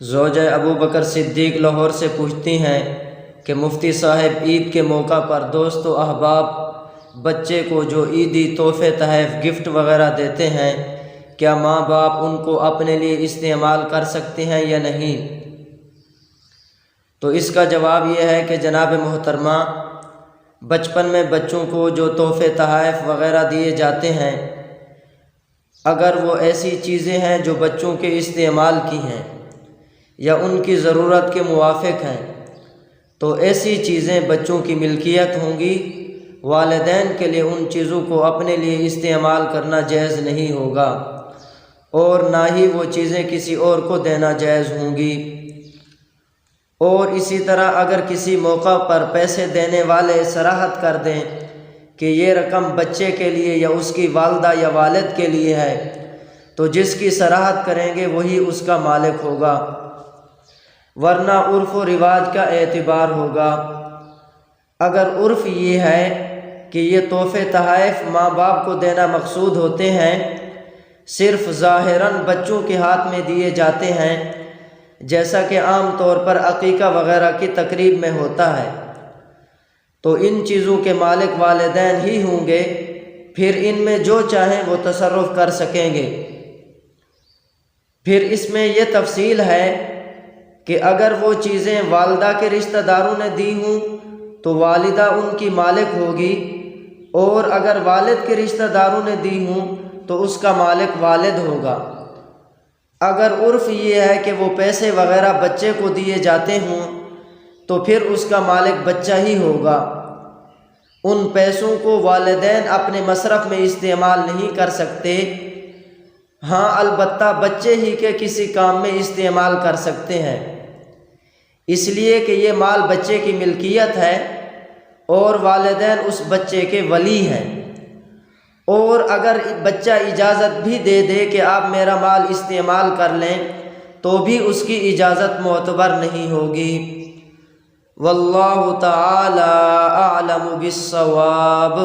زوجہ ابو بکر صدیق لاہور سے پوچھتی ہیں کہ مفتی صاحب، عید کے موقع پر دوست و احباب بچے کو جو عیدی تحفے تحائف گفٹ وغیرہ دیتے ہیں، کیا ماں باپ ان کو اپنے لیے استعمال کر سکتے ہیں یا نہیں؟ تو اس کا جواب یہ ہے کہ جناب محترمہ، بچپن میں بچوں کو جو تحفے تحائف وغیرہ دیے جاتے ہیں، اگر وہ ایسی چیزیں ہیں جو بچوں کے استعمال کی ہیں یا ان کی ضرورت کے موافق ہیں، تو ایسی چیزیں بچوں کی ملکیت ہوں گی۔ والدین کے لیے ان چیزوں کو اپنے لیے استعمال کرنا جائز نہیں ہوگا، اور نہ ہی وہ چیزیں کسی اور کو دینا جائز ہوں گی۔ اور اسی طرح اگر کسی موقع پر پیسے دینے والے صراحت کر دیں کہ یہ رقم بچے کے لیے یا اس کی والدہ یا والد کے لیے ہے، تو جس کی صراحت کریں گے وہی اس کا مالک ہوگا، ورنہ عرف و رواج کا اعتبار ہوگا۔ اگر عرف یہ ہے کہ یہ تحفے تحائف ماں باپ کو دینا مقصود ہوتے ہیں، صرف ظاہراً بچوں کے ہاتھ میں دیے جاتے ہیں، جیسا کہ عام طور پر عقیقہ وغیرہ کی تقریب میں ہوتا ہے، تو ان چیزوں کے مالک والدین ہی ہوں گے، پھر ان میں جو چاہیں وہ تصرف کر سکیں گے۔ پھر اس میں یہ تفصیل ہے کہ اگر وہ چیزیں والدہ کے رشتہ داروں نے دی ہوں تو والدہ ان کی مالک ہوگی، اور اگر والد کے رشتہ داروں نے دی ہوں تو اس کا مالک والد ہوگا۔ اگر عرف یہ ہے کہ وہ پیسے وغیرہ بچے کو دیے جاتے ہوں تو پھر اس کا مالک بچہ ہی ہوگا۔ ان پیسوں کو والدین اپنے مصرف میں استعمال نہیں کر سکتے، ہاں البتہ بچے ہی کے کسی کام میں استعمال کر سکتے ہیں، اس لیے کہ یہ مال بچے کی ملکیت ہے اور والدین اس بچے کے ولی ہیں۔ اور اگر بچہ اجازت بھی دے دے کہ آپ میرا مال استعمال کر لیں تو بھی اس کی اجازت معتبر نہیں ہوگی۔ واللہ تعالی اعلم بالصواب۔